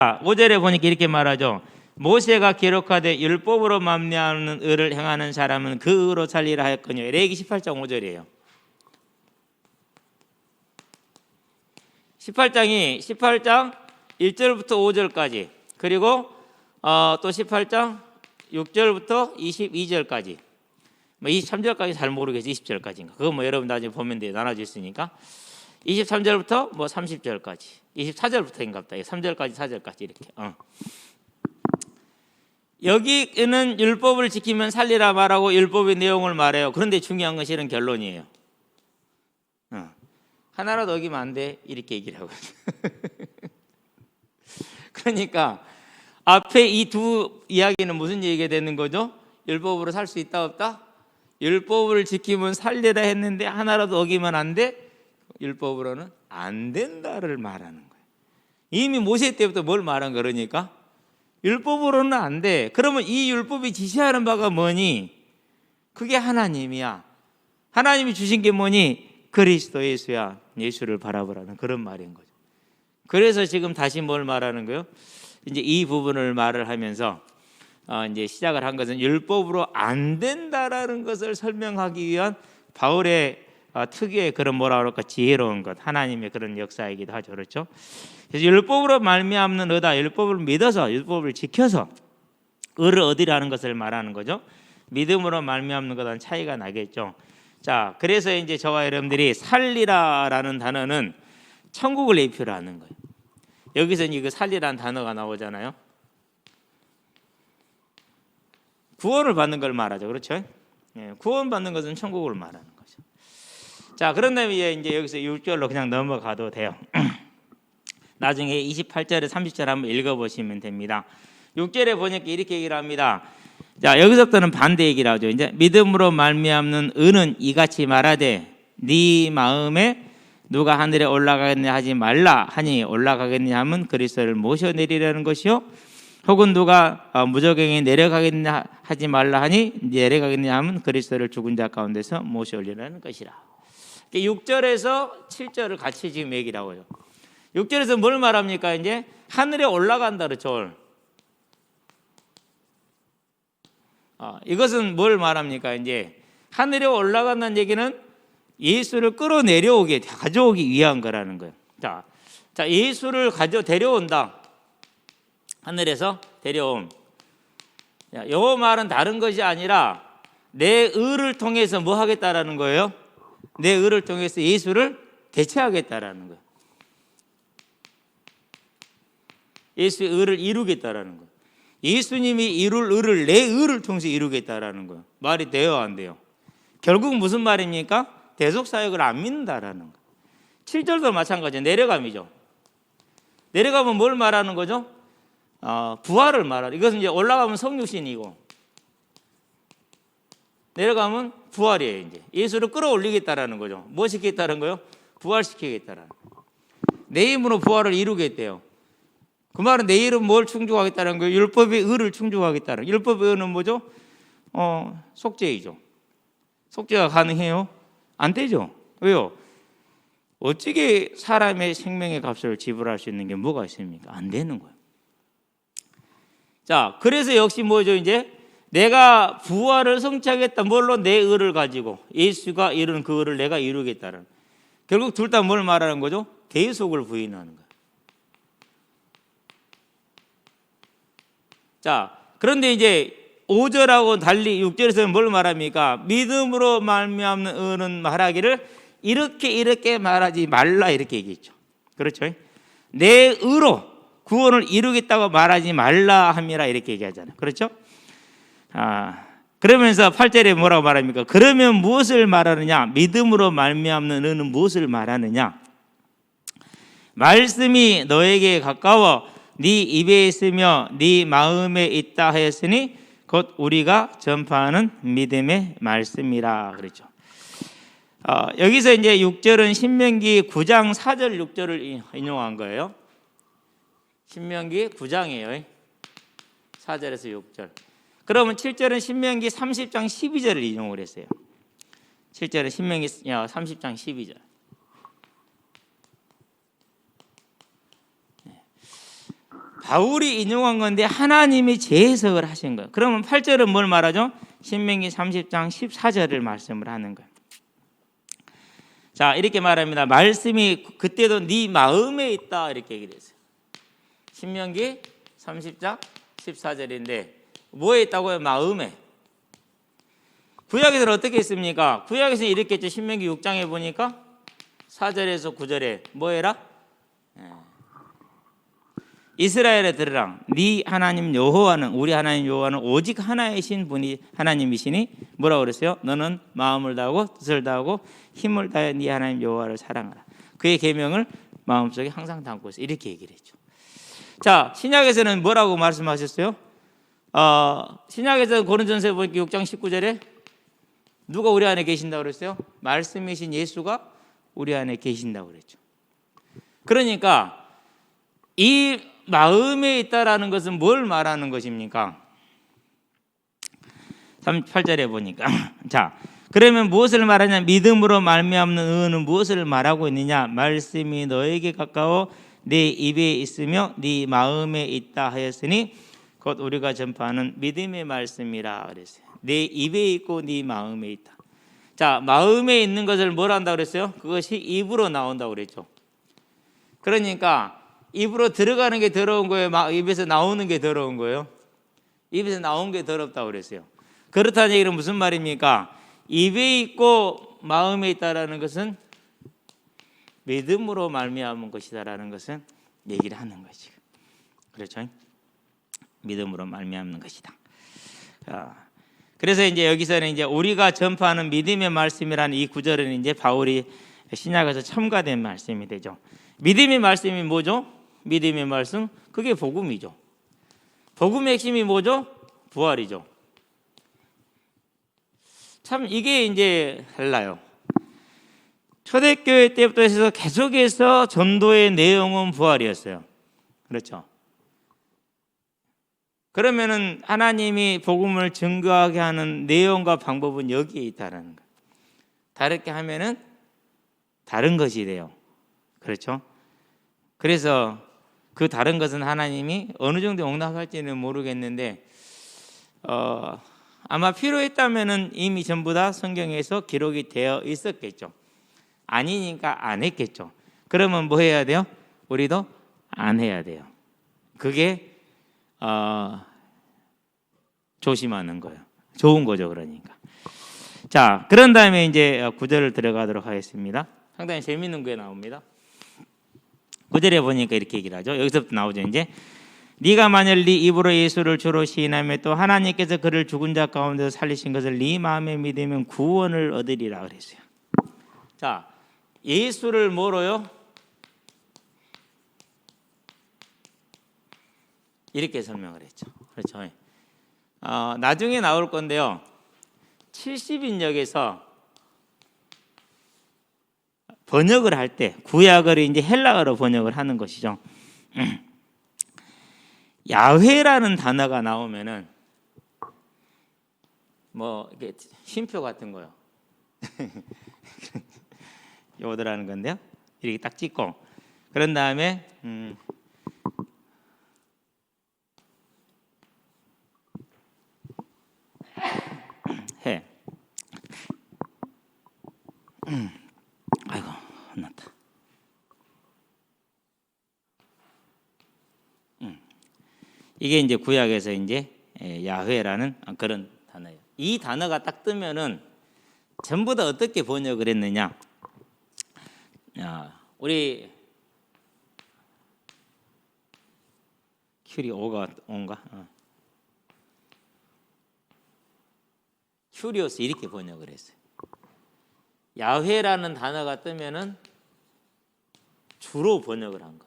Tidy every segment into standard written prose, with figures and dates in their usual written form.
5절에 보니까 이렇게 말하죠. 모세가 기록하되 율법으로 말미암는 의를 행하는 사람은 그 의로 살리라 하였거니와. 레위기 18장 5절이에요. 18장 1절부터 5절까지, 그리고 또 18장 6절부터 22절까지, 23절까지 잘 모르겠어요. 20절까지인가. 그거 뭐 여러분 나중에 보면 돼요. 나눠져 있으니까. 23절부터 뭐 30절까지, 24절부터인가 보다. 3절까지 4절까지 이렇게. 여기는 율법을 지키면 살리라 말하고 율법의 내용을 말해요. 그런데 중요한 건 실은 결론이에요. 하나라도 어기면 안 돼, 이렇게 얘기를 하고. 그러니까 앞에 이 두 이야기는 무슨 얘기가 되는 거죠? 율법으로 살 수 있다 없다? 율법을 지키면 살리라 했는데 하나라도 어기면 안 돼? 율법으로는 안 된다를 말하는 거예요. 이미 모세 때부터 뭘 말한 거니까? 율법으로는 안 돼. 그러면 이 율법이 지시하는 바가 뭐니? 그게 하나님이야. 하나님이 주신 게 뭐니? 그리스도 예수야. 예수를 바라보라는 그런 말인 거죠. 그래서 지금 다시 뭘 말하는 거예요? 이제 이 부분을 말을 하면서 이제 시작을 한 것은 율법으로 안 된다라는 것을 설명하기 위한 바울의 특유의 그런 뭐라 그럴까, 지혜로운 것, 하나님의 그런 역사이기도 하죠. 그렇죠? 그래서 율법으로 말미암는 의다, 율법을 믿어서 율법을 지켜서 의를 얻으라는 것을 말하는 거죠. 믿음으로 말미암는 것과는 차이가 나겠죠. 자, 그래서 이제 저와 여러분들이 살리라라는 단어는 천국을 예표로 하는 거예요. 여기서 이제 그 살리라는 단어가 나오잖아요. 구원을 받는 걸 말하죠. 그렇죠? 예, 구원받는 것은 천국을 말하는 거죠. 자, 그런 다음에 이제 여기서 6절로 그냥 넘어가도 돼요. 나중에 28절에 30절 한번 읽어보시면 됩니다. 6절에 보니까 이렇게 얘기를 합니다. 자, 여기서부터는 반대 얘기를 하죠. 이제 믿음으로 말미암는 의는 이같이 말하되 네 마음에 누가 하늘에 올라가겠냐 하지 말라 하니 올라가겠냐 하면 그리스도를 모셔내리라는 것이요, 혹은 누가 무저갱에 내려가겠냐 하지 말라 하니 내려가겠냐 하면 그리스도를 죽은 자 가운데서 모셔 올리라는 것이라. 6절에서 7절을 같이 지금 얘기를 하고요. 6절에서 뭘 말합니까? 이제 하늘에 올라간다 그렇죠. 이것은 뭘 말합니까? 이제 하늘에 올라간다는 얘기는 예수를 끌어내려오게, 가져오기 위한 거라는 거예요. 자, 예수를 데려온다. 하늘에서 데려옴. 이 말은 다른 것이 아니라 내 의를 통해서 뭐 하겠다라는 거예요? 내 의를 통해서 예수를 대체하겠다라는 거예요. 예수의 의를 이루겠다라는 거예요. 예수님이 이룰 의를 내 의를 통해서 이루겠다라는 거예요. 말이 돼요, 안 돼요? 결국 무슨 말입니까? 대속사역을 안 믿는다라는 거예요. 7절도 마찬가지예요. 내려감이죠. 내려가면 뭘 말하는 거죠? 부활을 말하는. 이것은 이제 올라가면 성육신이고 내려가면 부활이에요. 이제 예수를 끌어올리겠다라는 거죠. 뭐 시키겠다는 거요? 부활시키겠다라는 거예요. 내 힘으로 부활을 이루겠대요. 그 말은 내 이름 뭘 충족하겠다는 거예요? 율법의 의를 충족하겠다는 거예요. 율법의 의는 뭐죠? 속죄이죠. 속죄가 가능해요? 안 되죠. 왜요? 어떻게 사람의 생명의 값을 지불할 수 있는 게 뭐가 있습니까? 안 되는 거예요. 자, 그래서 역시 뭐죠? 이제 내가 부활을 성취하겠다. 뭘로? 내 의를 가지고 예수가 이룬 그 의를 내가 이루겠다는. 결국 둘 다 뭘 말하는 거죠? 대속을 부인하는 거예요. 자, 그런데 이제 5절하고 달리 6절에서는 뭘 말합니까? 믿음으로 말미암는 의는 말하기를 이렇게 말하지 말라, 이렇게 얘기했죠. 그렇죠? 내 의로 구원을 이루겠다고 말하지 말라 함이라, 이렇게 얘기하잖아요. 그렇죠? 그러면서 8절에 뭐라고 말합니까? 그러면 무엇을 말하느냐? 믿음으로 말미암는 의는 무엇을 말하느냐? 말씀이 너에게 가까워 네 입에 있으며 네 마음에 있다 하였으니 곧 우리가 전파하는 믿음의 말씀이라 그랬죠. 여기서 이제 6절은 신명기 9장 4절 6절을 인용한 거예요. 신명기 9장이에요. 4절에서 6절. 그러면 7절은 신명기 30장 12절을 인용을 했어요. 7절은 신명기 30장 12절. 바울이 인용한 건데 하나님이 재해석을 하신 거예요. 그러면 8절은 뭘 말하죠? 신명기 30장 14절을 말씀을 하는 거예요. 자, 이렇게 말합니다. 말씀이 그때도 네 마음에 있다 이렇게 얘기를 했어요. 신명기 30장 14절인데 뭐에 있다고요? 마음에. 구약에서는 어떻게 했습니까? 구약에서는 이렇게 했죠. 신명기 6장에 보니까 4절에서 9절에 뭐 해라? 이스라엘에 들으라. 네 하나님 여호와는, 우리 하나님 여호와는 오직 하나이신 분이 하나님이시니 뭐라고 그랬어요? 너는 마음을 다하고 뜻을 다하고 힘을 다해 네 하나님 여호와를 사랑하라. 그의 계명을 마음속에 항상 담고 있어. 이렇게 얘기를 했죠. 자, 신약에서는 뭐라고 말씀하셨어요? 신약에서는 고린도전서 보니까 6장 19절에 누가 우리 안에 계신다고 그랬어요? 말씀이신 예수가 우리 안에 계신다고 그랬죠. 그러니까 이 마음에 있다라는 것은 뭘 말하는 것입니까? 38절에 보니까 자, 그러면 무엇을 말하냐? 믿음으로 말미암는 의는 무엇을 말하고 있느냐? 말씀이 너에게 가까워 네 입에 있으며 네 마음에 있다 하였으니 곧 우리가 전파하는 믿음의 말씀이라 그랬어요. 네 입에 있고 네 마음에 있다. 자, 마음에 있는 것을 뭘 한다고 그랬어요? 그것이 입으로 나온다고 그랬죠. 그러니까 입으로 들어가는 게 더러운 거예요? 입에서 나오는 게 더러운 거예요? 입에서 나온 게 더럽다고 그랬어요. 그렇다는 얘기는 무슨 말입니까? 입에 있고 마음에 있다라는 것은 믿음으로 말미암은 것이다라는 것은 얘기를 하는 것이죠. 그렇죠? 믿음으로 말미암는 것이다. 자, 그래서 이제 여기서는 이제 우리가 전파하는 믿음의 말씀이라는 이 구절은 이제 바울이 신약에서 첨가된 말씀이 되죠. 믿음의 말씀이 뭐죠? 믿음의 말씀, 그게 복음이죠. 복음의 핵심이 뭐죠? 부활이죠. 참 이게 이제 달라요. 초대교회 때부터 해서 계속해서 전도의 내용은 부활이었어요. 그렇죠? 그러면은 하나님이 복음을 증거하게 하는 내용과 방법은 여기에 있다는 거예요. 다르게 하면은 다른 것이 돼요. 그렇죠? 그래서 그 다른 것은 하나님이 어느 정도 용납할지는 모르겠는데 아마 필요했다면은 이미 전부 다 성경에서 기록이 되어 있었겠죠. 아니니까 안 했겠죠. 그러면 뭐 해야 돼요? 우리도 안 해야 돼요. 그게 조심하는 거예요. 좋은 거죠, 그러니까. 자, 그런 다음에 이제 구절을 들어가도록 하겠습니다. 상당히 재미있는 게 나옵니다. 구절에 보니까 이렇게 얘기를 하죠. 여기서부터 나오죠. 이제 네가 만일 네 입으로 예수를 주로 시인하며 또 하나님께서 그를 죽은 자 가운데서 살리신 것을 네 마음에 믿으면 구원을 얻으리라 그랬어요. 자, 예수를 뭐로요? 이렇게 설명을 했죠. 그렇죠. 나중에 나올 건데요. 70인역에서 번역을 할 때 구약을 이제 헬라어로 번역을 하는 것이죠. 야훼라는 단어가 나오면은 뭐 이게 쉼표 같은 거요. 요거라는 건데요. 이렇게 딱 찍고 그런 다음에 해. 아이고 혼났다. 이게 이제 구약에서 이제 야훼라는 그런 단어예요. 이 단어가 딱 뜨면은 전부 다 어떻게 번역을 했느냐? 우리 큐리오가 온가? 큐리오스 이렇게 번역을 했어요. 야훼라는 단어가 뜨면은 주로 번역을 한 거.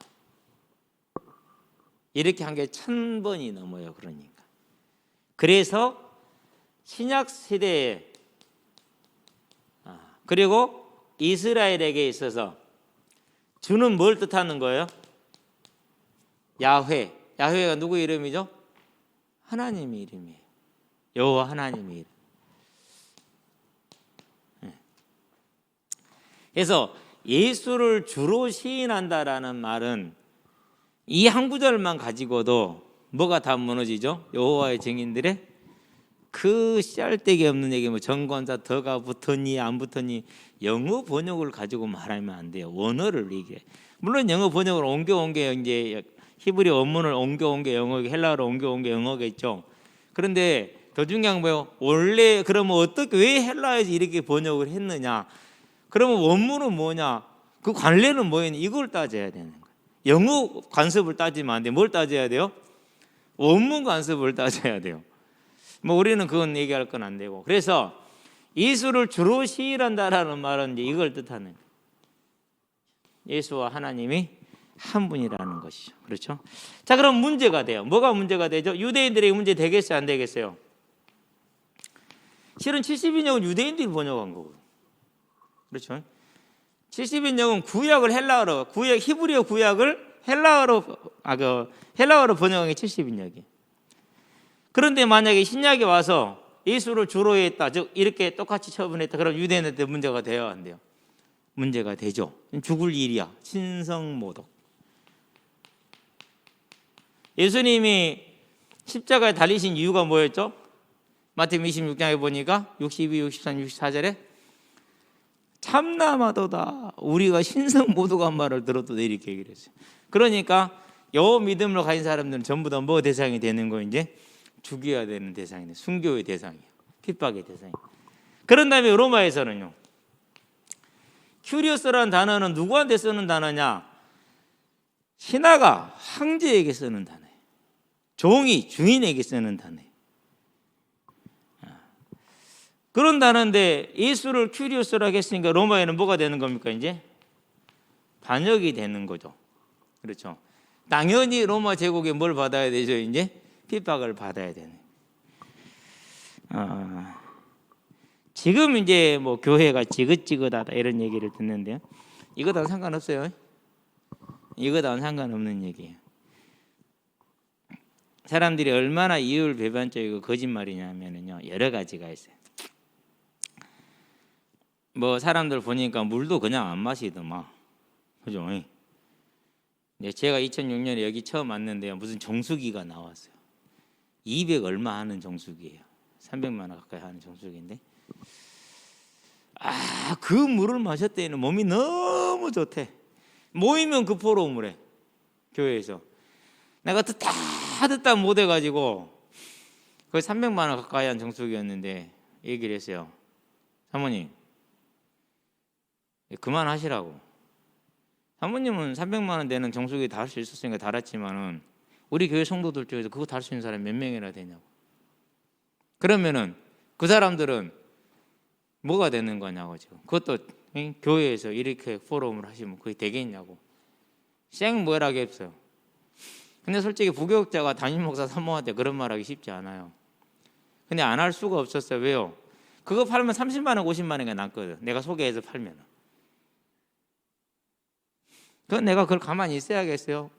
이렇게 한 게 1000번이 넘어요. 그러니까. 그래서 신약 시대에 그리고 이스라엘에게 있어서 주는 뭘 뜻하는 거예요? 야훼. 야훼가 누구 이름이죠? 하나님의 이름이에요. 여호와 하나님의 이름. 그래서 예수를 주로 시인한다라는 말은 이 한 구절만 가지고도 뭐가 다 무너지죠? 여호와의 증인들의 그 쌀데기 없는 얘기, 뭐 정관사 더가 붙었니 안 붙었니, 영어 번역을 가지고 말하면 안 돼요. 원어를 얘기해. 물론 영어 번역을 옮겨 이제 히브리 원문을 옮겨 영어, 헬라어로 옮겨 영어겠죠. 그런데 더 중요한 거예요. 원래 그러면 어떻게 왜 헬라어에서 이렇게 번역을 했느냐? 그러면 원문은 뭐냐? 그 관례는 뭐였냐? 이걸 따져야 되는 거예요. 영어 관습을 따지면 안 돼. 뭘 따져야 돼요? 원문 관습을 따져야 돼요. 뭐 우리는 그건 얘기할 건 안 되고. 그래서 예수를 주로 시인한다라는 말은 이제 이걸 뜻하는 거예요. 예수와 하나님이 한 분이라는 것이죠. 그렇죠? 자, 그럼 문제가 돼요. 뭐가 문제가 되죠? 유대인들에게 문제 되겠어요, 안 되겠어요? 실은 70인역은 유대인들이 번역한 거고요. 그렇죠? 70인역은 구약을 헬라어로, 히브리어 구약을 헬라어로 번역한 게 70인역이에요. 그런데 만약에 신약에 와서 예수를 주로 했다, 즉 이렇게 똑같이 처분했다, 그럼 유대인한테 문제가 돼야 안 돼요? 문제가 되죠. 죽을 일이야. 신성모독. 예수님이 십자가에 달리신 이유가 뭐였죠? 마태복음 26장에 보니까 62, 63, 64절에 참나마도다 우리가 신성모독한 말을 들어도 이렇게 얘기를 했어요. 그러니까 여 믿음으로 가진 사람들은 전부 다 뭐 대상이 되는 거, 이제 죽여야 되는 대상이네. 순교의 대상이에요. 핍박의 대상이에요. 그런 다음에 로마에서는요, 큐리오스라는 단어는 누구한테 쓰는 단어냐? 신하가 황제에게 쓰는 단어예요. 종이 주인에게 쓰는 단어예요. 그런 단어인데 예수를 큐리오스라고 했으니까 로마에는 뭐가 되는 겁니까? 이제 반역이 되는 거죠. 그렇죠? 당연히 로마 제국에 뭘 받아야 되죠? 이제 핍박을 받아야 되는. 지금 이제 뭐 교회가 지긋지긋하다 이런 얘기를 듣는데요, 이거다는 상관없어요. 이거다는 상관없는 얘기예요. 사람들이 얼마나 이율배반적이고 거짓말이냐면요, 여러 가지가 있어요. 뭐 사람들 보니까 물도 그냥 안 마시더만, 그죠? 제가 2006년에 여기 처음 왔는데요, 무슨 정수기가 나왔어요. 200 얼마 하는 정수기예요. 300만 원 가까이 하는 정수기인데, 그 물을 마셨더니 몸이 너무 좋대. 모이면 그 포로물에 교회에서 내가 듣다 못해가지고 거의 300만 원 가까이 한 정수기였는데 얘기를 했어요. 사모님 그만하시라고. 사모님은 300만 원 되는 정수기 다 할 수 있었으니까 달았지만은 우리 교회 성도들 중에서 그거 달 수 있는 사람이 몇 명이나 되냐고. 그러면은 그 사람들은 뭐가 되는 거냐고. 지금 그것도 교회에서 이렇게 포럼을 하시면 그게 되겠냐고. 생뭐라게 했어요. 근데 솔직히 부교육자가 담임 목사 사모한테 그런 말하기 쉽지 않아요. 근데 안 할 수가 없었어요. 왜요? 그거 팔면 30만 원 50만 원이 남거든. 내가 소개해서 팔면. 그건 내가 그걸 가만히 있어야겠어요?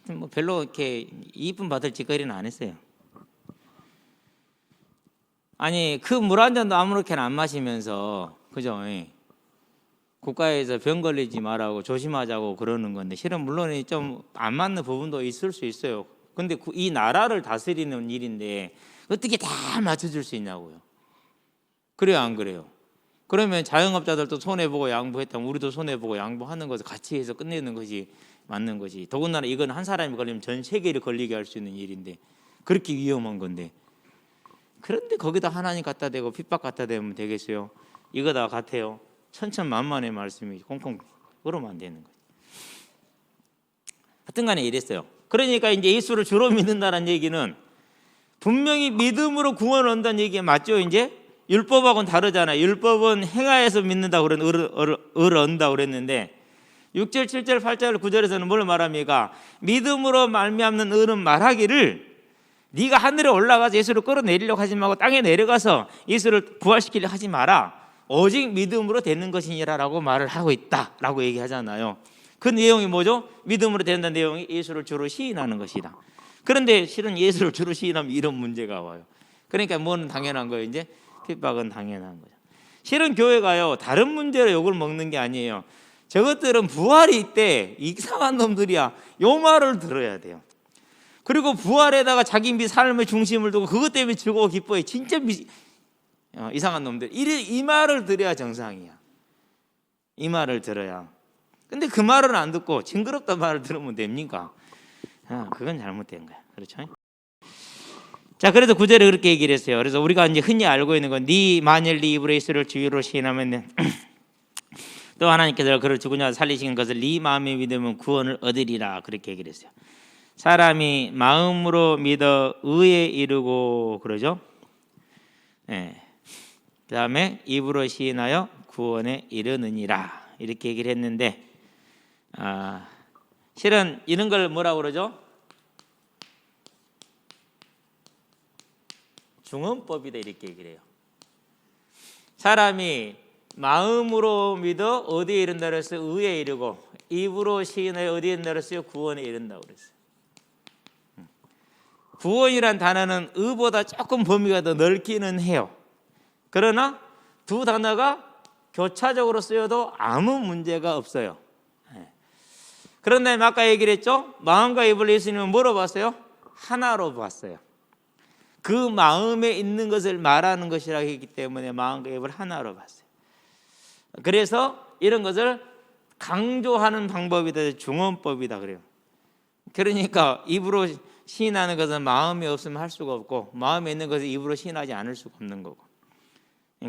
뭐 별로 이렇게 이쁨 받을 짓거리는 안 했어요. 아니 그 물 한 잔도 아무렇게나 안 마시면서, 그죠? 국가에서 병 걸리지 말라고 조심하자고 그러는 건데, 실은 물론 좀 안 맞는 부분도 있을 수 있어요. 근데 이 나라를 다스리는 일인데 어떻게 다 맞춰줄 수 있냐고요. 그래요, 안 그래요? 그러면 자영업자들도 손해보고 양보했다면 우리도 손해보고 양보하는 것을 같이 해서 끝내는 것이 맞는 것이. 더군다나 이건 한 사람이 걸리면 전 세계를 걸리게 할 수 있는 일인데, 그렇게 위험한 건데, 그런데 거기다 하나님 갖다 대고 핍박 갖다 대면 되겠어요? 이거 다 같아요. 천천만만의 말씀이 꽁꽁 그러면 안 되는 거예요. 하여튼 간에 이랬어요. 그러니까 이제 예수를 주로 믿는다는 얘기는 분명히 믿음으로 구원을 얻는다는 얘기 맞죠? 이제 율법하고는 다르잖아요. 율법은 행하여서 믿는다고 그런 의를 얻는다고 그랬는데 6절, 7절, 8절, 9절에서는 뭘 말합니까? 믿음으로 말미암는 의는 말하기를 네가 하늘에 올라가서 예수를 끌어내리려고 하지 말고 땅에 내려가서 예수를 부활시키려고 하지 마라. 오직 믿음으로 되는 것이니라라고 말을 하고 있다라고 얘기하잖아요. 그 내용이 뭐죠? 믿음으로 된다는 내용이 예수를 주로 시인하는 것이다. 그런데 실은 예수를 주로 시인하면 이런 문제가 와요. 그러니까 뭐는 당연한 거예요? 이제 핍박은 당연한 거죠. 실은 교회가요 다른 문제로 욕을 먹는 게 아니에요. 저것들은 부활이 있대. 이상한 놈들이야. 요 말을 들어야 돼요. 그리고 부활에다가 자기 삶의 중심을 두고 그것 때문에 즐거워 기뻐해. 진짜 이상한 놈들. 이 말을 들어야 정상이야. 이 말을 들어야. 근데 그 말은 안 듣고 징그럽단 말을 들으면 됩니까? 그건 잘못된 거야. 그렇죠? 자, 그래서 구절에 그렇게 얘기를 했어요. 그래서 우리가 이제 흔히 알고 있는 건 만일 네 입으로 예수를 주유로 시인하면 또 하나님께서 그를 죽은 자 살리신 것을 네 마음에 믿으면 구원을 얻으리라. 그렇게 얘기를 했어요. 사람이 마음으로 믿어 의에 이르고 그러죠. 네. 그 다음에 입으로 시인하여 구원에 이르느니라. 이렇게 얘기를 했는데 실은 이런 걸 뭐라고 그러죠? 중언법이다 이렇게 얘기를 해요. 사람이 마음으로 믿어 어디에 이른다 그랬어요? 의에 이르고 입으로 시인하여 어디에 이른다 그랬어요? 구원에 이른다고 그랬어요. 구원이란 단어는 의보다 조금 범위가 더 넓기는 해요. 그러나 두 단어가 교차적으로 쓰여도 아무 문제가 없어요. 그런데 아까 얘기를 했죠? 마음과 입을 예수님은 뭐로 봤어요? 하나로 봤어요. 그 마음에 있는 것을 말하는 것이라고 했기 때문에 마음과 입을 하나로 봤어요. 그래서 이런 것을 강조하는 방법이다. 중언법이다 그래요. 그러니까 입으로 시인하는 것은 마음이 없으면 할 수가 없고 마음에 있는 것을 입으로 시인하지 않을 수가 없는 거고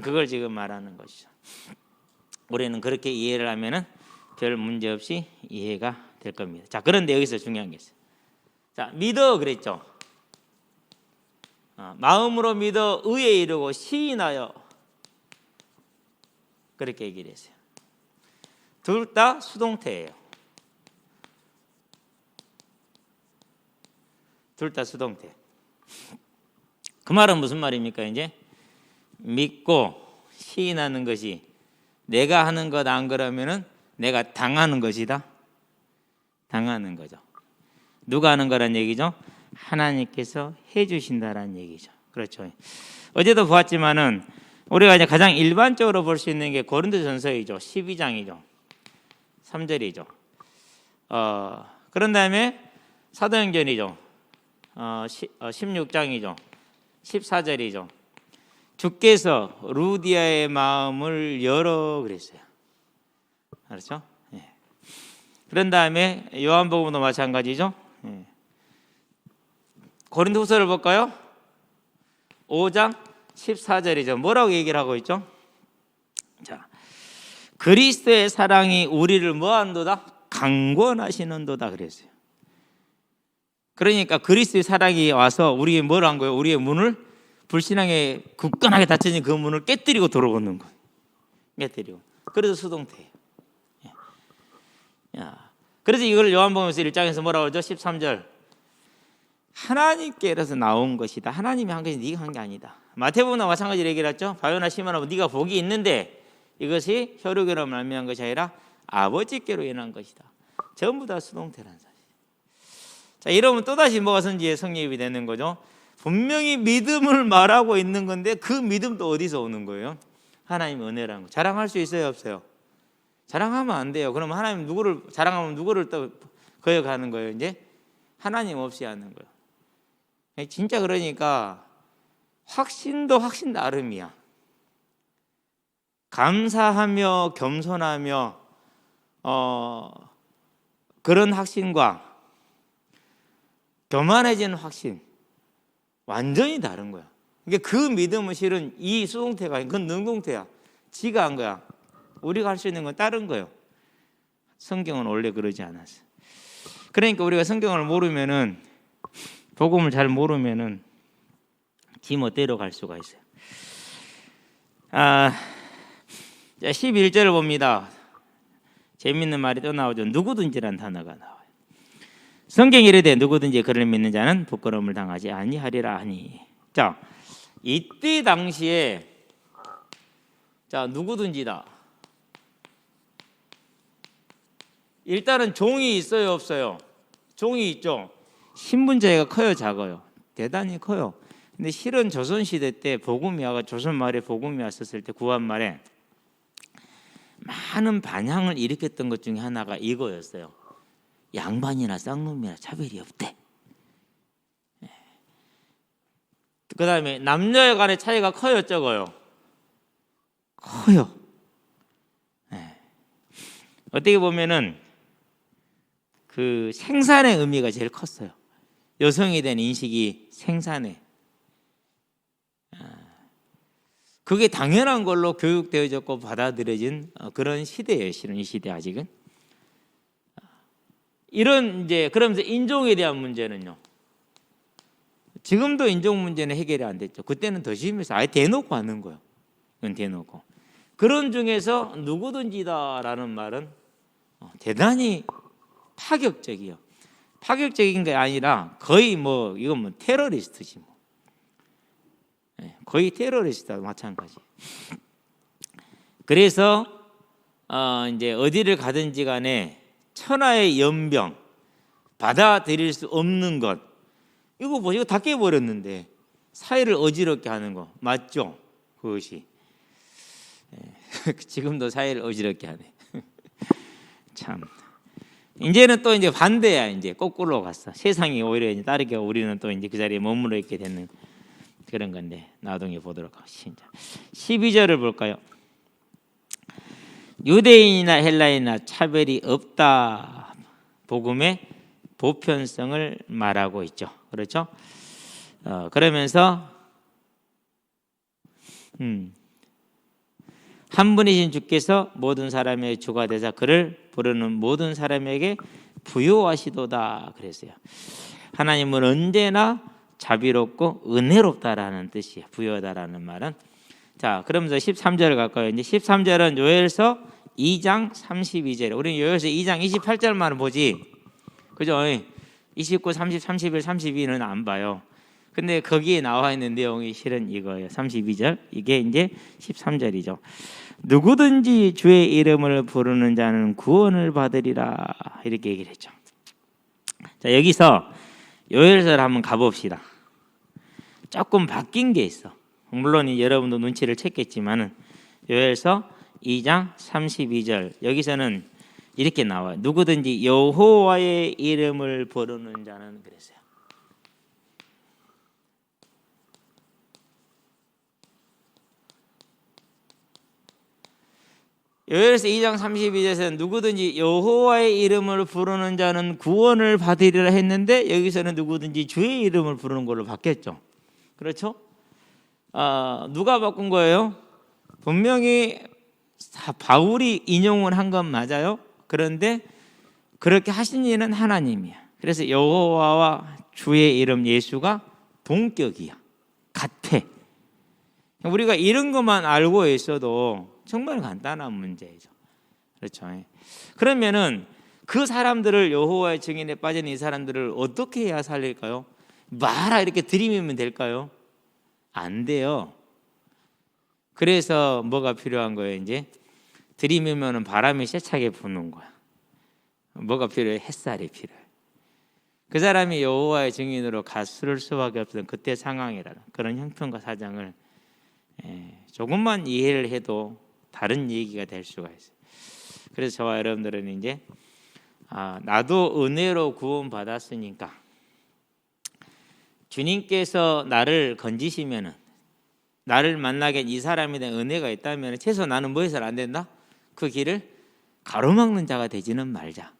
그걸 지금 말하는 것이죠. 우리는 그렇게 이해를 하면은 별 문제 없이 이해가 될 겁니다. 자, 그런데 여기서 중요한 게 있어요. 자, 믿어 그랬죠. 마음으로 믿어 의에 이르고 시인하여 그렇게 얘기를 했어요. 둘 다 수동태예요. 둘 다 수동태. 그 말은 무슨 말입니까? 이제 믿고 시인하는 것이 내가 하는 것 안 그러면은 내가 당하는 것이다. 당하는 거죠. 누가 하는 거란 얘기죠? 하나님께서 해주신다라는 얘기죠. 그렇죠. 어제도 보았지만은 우리가 이제 가장 일반적으로 볼 수 있는 게 고린도전서이죠. 12장이죠. 3절이죠. 그런 다음에 사도행전이죠. 16장이죠. 14절이죠. 주께서 루디아의 마음을 열어 그랬어요. 그렇죠? 예. 그런 다음에 요한복음도 마찬가지죠. 예. 고린도후서를 볼까요? 5장 14절이죠. 뭐라고 얘기를 하고 있죠? 자, 그리스도의 사랑이 우리를 뭐한도다? 강권하시는도다 그랬어요. 그러니까 그리스도의 사랑이 와서 우리에게 뭘 한 거예요? 우리의 문을 불신앙에 굳건하게 닫혀진 그 문을 깨뜨리고 들어오는 거예요. 깨뜨리고. 그래서 수동태예요. 그래서 이걸 요한복음에서 1장에서 뭐라고 하죠? 13절. 하나님께로서 나온 것이다. 하나님이 한 것이 네가 한 게 아니다. 마태복음과 마찬가지로 얘기를 했죠. 바요나 시몬아 네가 복이 있는데 이것이 혈육으로 말미암은 것이 아니라 아버지께로 인한 것이다. 전부 다 수동태라는 사실. 자, 이러면 또다시 뭐가 선지에 성립이 되는 거죠. 분명히 믿음을 말하고 있는 건데 그 믿음도 어디서 오는 거예요? 하나님의 은혜라는 거. 자랑할 수 있어요, 없어요? 자랑하면 안 돼요. 그럼 하나님 누구를 자랑하면 누구를 또 거역하는 거예요? 이제 하나님 없이 하는 거예요. 진짜 그러니까 확신도 확신 나름이야. 감사하며 겸손하며 그런 확신과 교만해지는 확신 완전히 다른 거야. 그러니까 그 믿음은 실은 이 수동태가 그건 능동태야. 지가 한 거야. 우리가 할 수 있는 건 다른 거예요. 성경은 원래 그러지 않았어. 그러니까 우리가 성경을 모르면은 복음을 잘 모르면은 지멋대로 갈 수가 있어요. 11절을 봅니다. 재밌는 말이 또 나오죠. 누구든지란 단어가 나와요. 성경이 이르되 누구든지 그를 믿는 자는 부끄러움을 당하지 아니하리라 하니. 자, 이때 당시에 자 누구든지다. 일단은 종이 있어요, 없어요? 종이 있죠. 신분 차이가 커요, 작아요? 대단히 커요. 근데 실은 조선 시대 때 복음이 와가 조선 말에 복음이 왔었을 때 구한 말에 많은 반향을 일으켰던 것 중에 하나가 이거였어요. 양반이나 쌍놈이나 차별이 없대. 그 다음에 남녀 간의 차이가 커요, 적어요? 커요. 어떻게 보면은 그 생산의 의미가 제일 컸어요. 여성에 대한 인식이 생산에. 그게 당연한 걸로 교육되어졌고 받아들여진 그런 시대예요. 실은 이 시대 아직은. 이런 이제 그러면서 인종에 대한 문제는요. 지금도 인종 문제는 해결이 안 됐죠. 그때는 더 심해서 아예 대놓고 하는 거예요. 이건 대놓고. 그런 중에서 누구든지다라는 말은 대단히 파격적이에요. 파격적인 게 아니라 거의 뭐 이건 뭐 테러리스트지 뭐. 거의 테러리스트와 마찬가지. 그래서 이제 어디를 가든지 간에 천하의 연병, 받아들일 수 없는 것, 이거 보시고 다 깨버렸는데 사회를 어지럽게 하는 거 맞죠? 그것이 지금도 사회를 어지럽게 하네. 참. 이제는 또 이제 반대야. 이제 거꾸로 갔어. 세상이 오히려 이제 다르게 우리는 또 이제 그 자리에 머물러 있게 되는 그런 건데 나중에 보도록 하겠습니다. 12절을 볼까요? 유대인이나 헬라인이나 차별이 없다. 복음의 보편성을 말하고 있죠. 그렇죠? 그러면서 한 분이신 주께서 모든 사람의 주가 되사 그를 부르는 모든 사람에게 부요하시도다 그랬어요. 하나님은 언제나 자비롭고 은혜롭다라는 뜻이에요. 부요하다라는 말은. 자, 그러면서 13절 갈까요? 이제 13절은 요엘서 2장 32절. 우리는 요엘서 2장 28절만 보지. 그죠? 29, 30, 31, 32는 안 봐요. 근데 거기에 나와 있는 내용이 실은 이거예요. 32절. 이게 이제 13절이죠. 누구든지 주의 이름을 부르는 자는 구원을 받으리라. 이렇게 얘기를 했죠. 자, 여기서 요엘서를 한번 가봅시다. 조금 바뀐 게 있어. 물론 여러분도 눈치를 챘겠지만은 요엘서 2장 32절 여기서는 이렇게 나와요. 누구든지 여호와의 이름을 부르는 자는 그랬어요. 요엘서 2장 32절에서는 누구든지 여호와의 이름을 부르는 자는 구원을 받으리라 했는데 여기서는 누구든지 주의 이름을 부르는 걸로 바뀌었죠. 그렇죠? 누가 바꾼 거예요? 분명히 바울이 인용을 한 건 맞아요. 그런데 그렇게 하신 이는 하나님이야. 그래서 여호와와 주의 이름 예수가 동격이야. 같아. 우리가 이런 것만 알고 있어도 정말 간단한 문제죠. 그렇죠. 그러면은 그 사람들을 여호와의 증인에 빠진 이 사람들을 어떻게 해야 살릴까요? 마라 이렇게 들이밀면 될까요? 안 돼요. 그래서 뭐가 필요한 거예요? 이제 들이밀면은 바람이 세차게 부는 거야. 뭐가 필요해? 햇살이 필요해. 그 사람이 여호와의 증인으로 갔을 수밖에 없던 그때 상황이라는 그런 형편과 사정을 조금만 이해를 해도 다른 얘기가 될 수가 있어요. 그래서 저와 여러분들은 이제 나도 은혜로 구원받았으니까 주님께서 나를 건지시면은 나를 만나게 이 사람에 대한 은혜가 있다면 최소 나는 뭐 해서는 안 된다? 그 길을 가로막는 자가 되지는 말자.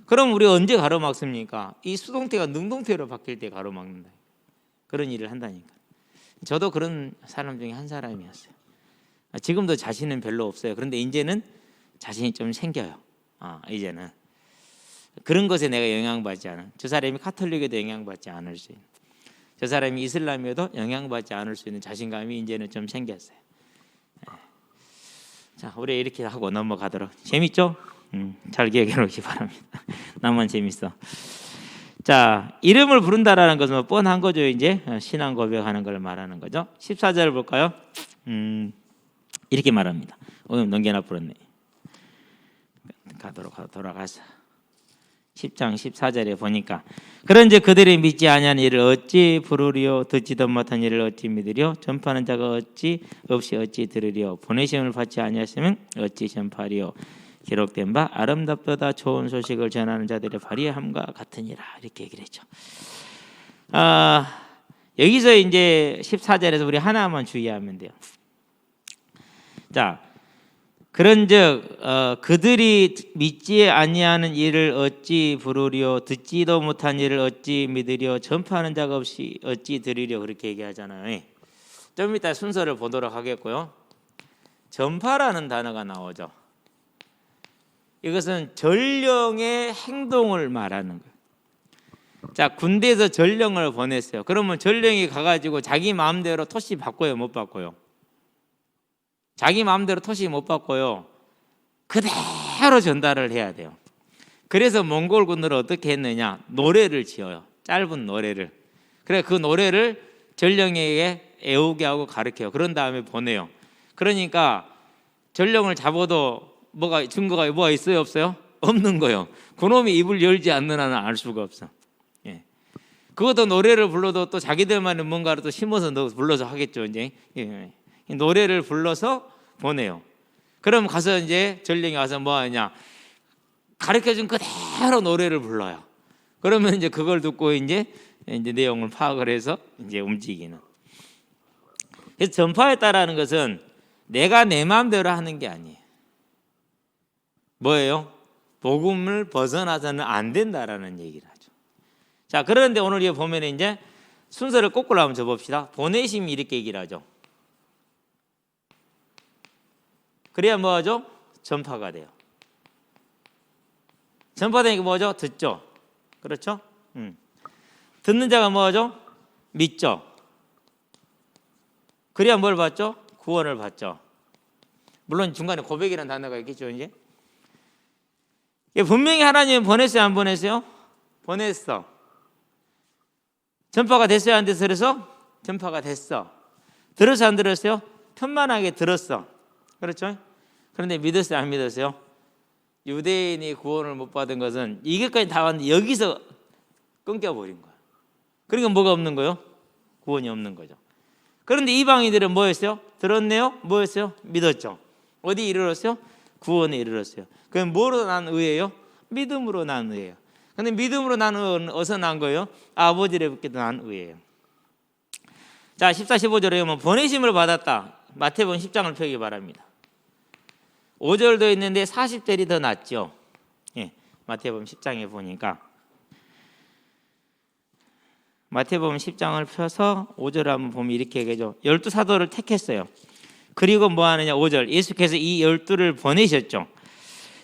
그럼 우리 언제 가로막습니까? 이 수동태가 능동태로 바뀔 때 가로막는다. 그런 일을 한다니까. 저도 그런 사람 중에 한 사람이었어요. 지금도 자신은 별로 없어요. 그런데 이제는 자신이 좀 생겨요. 이제는 그런 것에 내가 영향받지 않은, 저 사람이 카톨릭에도 영향받지 않을 수 있는, 저 사람이 이슬람에도 영향받지 않을 수 있는 자신감이 이제는 좀 생겼어요. 자, 우리 이렇게 하고 넘어가도록. 재밌죠? 잘 기억해 놓으시기 바랍니다. 나만 재밌어. 자, 이름을 부른다라는 것은 뻔한 거죠. 이제 신앙 고백하는 걸 말하는 거죠. 14절 볼까요? 이렇게 말합니다. 오늘 넘겨나 버렸네. 돌아가서 10장 14절에 보니까 그런즉 그들이 믿지 아니한 일을 어찌 부르리요 듣지도 못한 일을 어찌 믿으리요 전파하는 자가 어찌 들으리요 보내심을 받지 아니하시면 어찌 전파하리요 기록된 바 아름답도다 좋은 소식을 전하는 자들의 발의함과 같으니라 이렇게 얘기를 했죠. 여기서 이제 14절에서 우리 하나만 주의하면 돼요. 자, 그런즉 그들이 믿지 아니하는 일을 어찌 부르리요 듣지도 못한 일을 어찌 믿으리요 전파하는 자가 없이 어찌 들으리요 그렇게 얘기하잖아요. 좀 이따 순서를 보도록 하겠고요. 전파라는 단어가 나오죠. 이것은 전령의 행동을 말하는 거예요. 자, 군대에서 전령을 보냈어요. 그러면 전령이 가가지고 자기 마음대로 토시 바꿔요, 못 바꿔요? 자기 마음대로 토시 못 바꿔요. 그대로 전달을 해야 돼요. 그래서 몽골 군들은 어떻게 했느냐? 노래를 지어요. 짧은 노래를. 그래 그 노래를 전령에게 애우게 하고 가르쳐요. 그런 다음에 보내요. 그러니까 전령을 잡아도 증거가 뭐가 있어요, 없어요? 없는 거예요. 그놈이 입을 열지 않는 한은 알 수가 없어. 예. 그것도 노래를 불러도 또 자기들만의 뭔가를 또 심어서 불러서 하겠죠. 이제 노래를 불러서 보내요. 그럼 가서 이제 전령이 와서 뭐 하냐? 가르쳐준 그대로 노래를 불러요. 그러면 이제 그걸 듣고 이제 내용을 파악을 해서 이제 움직이는. 그래서 전파했다라는 것은 내가 내 마음대로 하는 게 아니에요. 뭐예요? 복음을 벗어나서는 안 된다라는 얘기를 하죠. 자, 그런데 오늘 여기 보면 이제 순서를 거꾸로 한번 줘봅시다. 보내심이 이렇게 얘기를 하죠. 그래야 뭐하죠? 전파가 돼요. 전파되니까 뭐죠? 듣죠. 그렇죠? 듣는 자가 뭐하죠? 믿죠. 그래야 뭘 받죠? 구원을 받죠. 물론 중간에 고백이라는 단어가 있겠죠. 이제 분명히 하나님은 보냈어요, 안 보냈어요? 보냈어. 전파가 됐어요, 안 됐어요? 그래서 전파가 됐어. 들었어, 안 들었어요? 편만하게 들었어. 그렇죠? 그런데 믿었어요, 안 믿었어요? 유대인이 구원을 못 받은 것은 이것까지 다 왔는데 여기서 끊겨버린 거야. 그러니까 뭐가 없는 거예요? 구원이 없는 거죠. 그런데 이방인들은 뭐였어요? 들었네요? 뭐였어요? 믿었죠. 어디 이르렀어요? 구원에 이르렀어요. 그럼 뭐로 난 의예요? 믿음으로 난 의예요. 근데 믿음으로 난 의는 어디서 난 거예요? 아버지를 붙게 난 의예요. 자, 14, 15절에 보면 보내심을 받았다. 마태복음 10장을 펴기 바랍니다. 5절도 있는데 40절이 더 낫죠. 예, 마태복음 10장에 보니까 마태복음 10장을 펴서 5절을 한번 보면 이렇게 얘기하죠. 12사도를 택했어요. 그리고 뭐 하느냐? 5절 예수께서 이 12를 보내셨죠.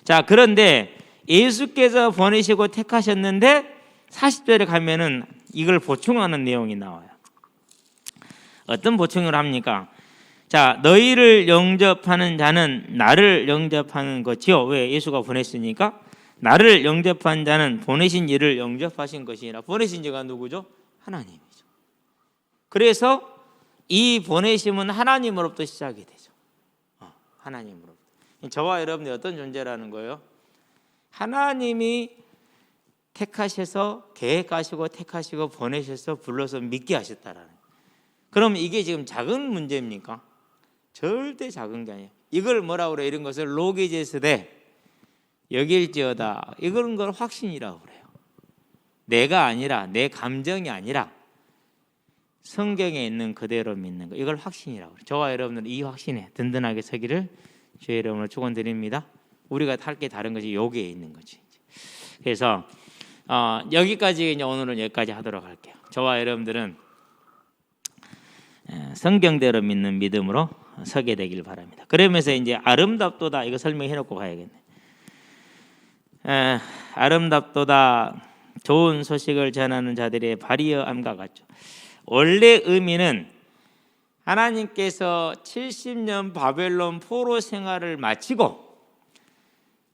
자, 그런데 예수께서 보내시고 택하셨는데 40절에 가면은 이걸 보충하는 내용이 나와요. 어떤 보충을 합니까? 자, 너희를 영접하는 자는 나를 영접하는 것이요. 왜? 예수가 보냈으니까. 나를 영접한 자는 보내신 이를 영접하신 것이니라. 보내신 자가 누구죠? 하나님이죠. 그래서 이 보내심은 하나님으로부터 시작이 되죠. 하나님으로부터. 저와 여러분이 어떤 존재라는 거예요? 하나님이 택하셔서 계획하시고 택하시고 보내셔서 불러서 믿게 하셨다라는. 그럼 이게 지금 작은 문제입니까? 절대 작은 게 아니에요. 이걸 뭐라고 그래요? 이런 것을 로기제스대 여길지어다. 이런 걸 확신이라고 그래요. 내가 아니라 내 감정이 아니라 성경에 있는 그대로 믿는 거. 이걸 확신이라고 그래요. 저와 여러분들은 이 확신에 든든하게 서기를 주의 이름으로 축원드립니다. 우리가 할 게 다른 것이 여기에 있는 거지. 그래서 여기까지 이제 오늘은 여기까지 하도록 할게요. 저와 여러분들은 성경대로 믿는 믿음으로 서게 되길 바랍니다. 그러면서 이제 아름답도다 이거 설명해 놓고 가야겠네. 아름답도다 좋은 소식을 전하는 자들의 발의함과 같죠. 원래 의미는 하나님께서 70년 바벨론 포로 생활을 마치고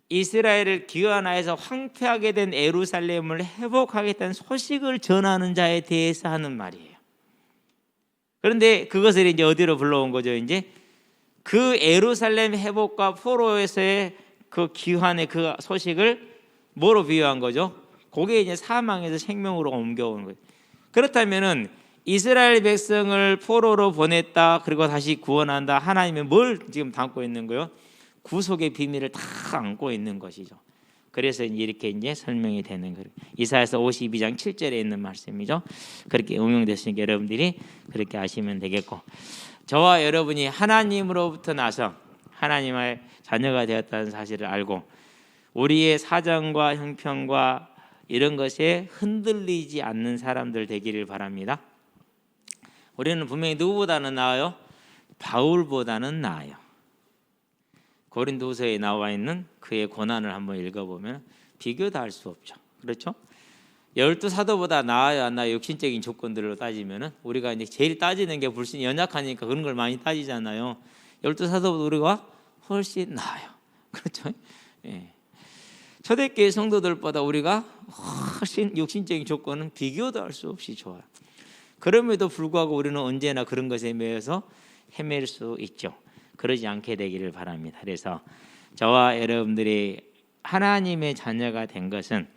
이스라엘을 기환하여서 황폐하게 된 예루살렘을 회복하겠다는 소식을 전하는 자에 대해서 하는 말이에요. 그런데 그것을 이제 어디로 불러온 거죠? 이제 그 예루살렘 회복과 포로에서의 그 기환의 그 소식을 뭐로 비유한 거죠? 그게 이제 사망에서 생명으로 옮겨오는 거예요. 그렇다면은 이스라엘 백성을 포로로 보냈다, 그리고 다시 구원한다. 하나님은 뭘 지금 담고 있는 거예요? 구속의 비밀을 다 안고 있는 것이죠. 그래서 이렇게 이제 설명이 되는 거예요. 이사야서 52장 7절에 있는 말씀이죠. 그렇게 응용됐으니까 여러분들이 그렇게 아시면 되겠고, 저와 여러분이 하나님으로부터 나서 하나님의 자녀가 되었다는 사실을 알고 우리의 사정과 형편과 이런 것에 흔들리지 않는 사람들 되기를 바랍니다. 우리는 분명히 누구보다는 나아요? 바울보다는 나아요. 고린도후서에 나와 있는 그의 고난을 한번 읽어보면 비교도 할 수 없죠. 그렇죠? 12사도보다 나아요, 안 나아요? 육신적인 조건들로 따지면은 우리가 이제 제일 따지는 게 불신이 연약하니까 그런 걸 많이 따지잖아요. 12사도보다 우리가 훨씬 나아요. 그렇죠? 예. 초대교회 성도들보다 우리가 훨씬 육신적인 조건은 비교도 할 수 없이 좋아요. 그럼에도 불구하고 우리는 언제나 그런 것에 매여서 헤맬 수 있죠. 그러지 않게 되기를 바랍니다. 그래서 저와 여러분들이 하나님의 자녀가 된 것은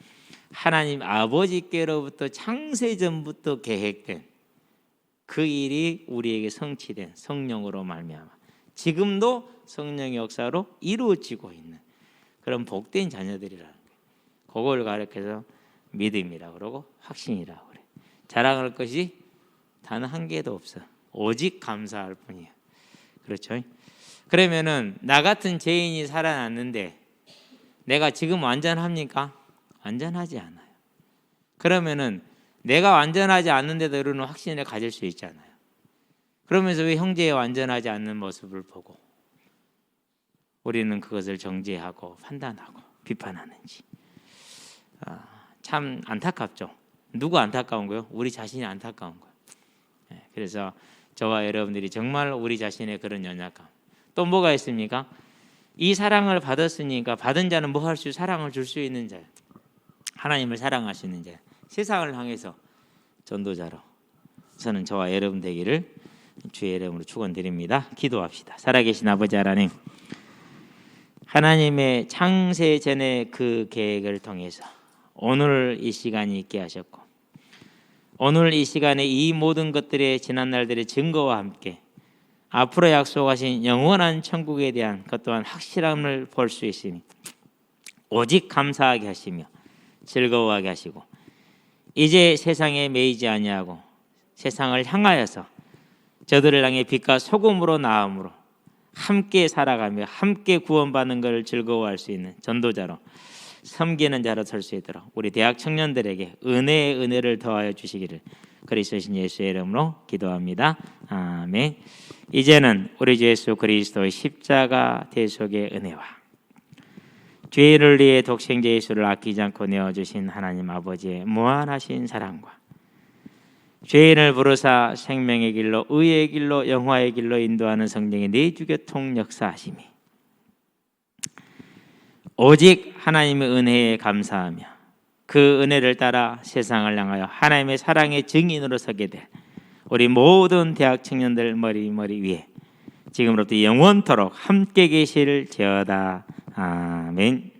하나님 아버지께로부터 창세전부터 계획된 그 일이 우리에게 성취된 성령으로 말미암아 지금도 성령의 역사로 이루어지고 있는 그런 복된 자녀들이라는 거예요. 그걸 가르쳐서 믿음이라고 그러고 확신이라고 그래. 자랑할 것이 단 한 개도 없어. 오직 감사할 뿐이야. 그렇죠? 그러면은 나 같은 죄인이 살아났는데 내가 지금 완전합니까? 완전하지 않아요. 그러면은 내가 완전하지 않는데도 이런 확신을 가질 수 있잖아요. 그러면서 왜 형제의 완전하지 않는 모습을 보고 우리는 그것을 정죄하고 판단하고 비판하는지. 참 안타깝죠. 누구 안타까운 거요? 우리 자신이 안타까운 거예요. 그래서 저와 여러분들이 정말 우리 자신의 그런 연약함, 또 뭐가 있습니까? 이 사랑을 받았으니까 받은 자는 뭐 할 수, 사랑을 줄 수 있는 자예요. 하나님을 사랑하시는 자, 세상을 향해서 전도자로 저는 저와 여러분 되기를 주의 이름으로 축원드립니다. 기도합시다. 살아계신 아버지 하나님, 하나님의 창세 전의 그 계획을 통해서 오늘 이 시간이 있게 하셨고, 오늘 이 시간에 이 모든 것들의 지난 날들의 증거와 함께 앞으로 약속하신 영원한 천국에 대한 것 또한 확실함을 볼 수 있으니 오직 감사하게 하시며 즐거워하게 하시고, 이제 세상에 매이지 아니하고 세상을 향하여서 저들을 향해 빛과 소금으로 나음으로 함께 살아가며 함께 구원받는 것을 즐거워할 수 있는 전도자로, 섬기는 자로 설 수 있도록 우리 대학 청년들에게 은혜의 은혜를 더하여 주시기를 그리스도신 예수의 이름으로 기도합니다. 아멘. 이제는 우리 주 예수 그리스도의 십자가 대속의 은혜와 죄를 위해 독생자 예수를 아끼지 않고 내어주신 하나님 아버지의 무한하신 사랑과 죄인을 부르사 생명의 길로, 의의 길로, 영화의 길로 인도하는 성령의 내주교통 역사하심이 오직 하나님의 은혜에 감사하며 그 은혜를 따라 세상을 향하여 하나님의 사랑의 증인으로 서게 될 우리 모든 대학 청년들 머리 위에 지금부터 영원토록 함께 계실 지어다. 아멘.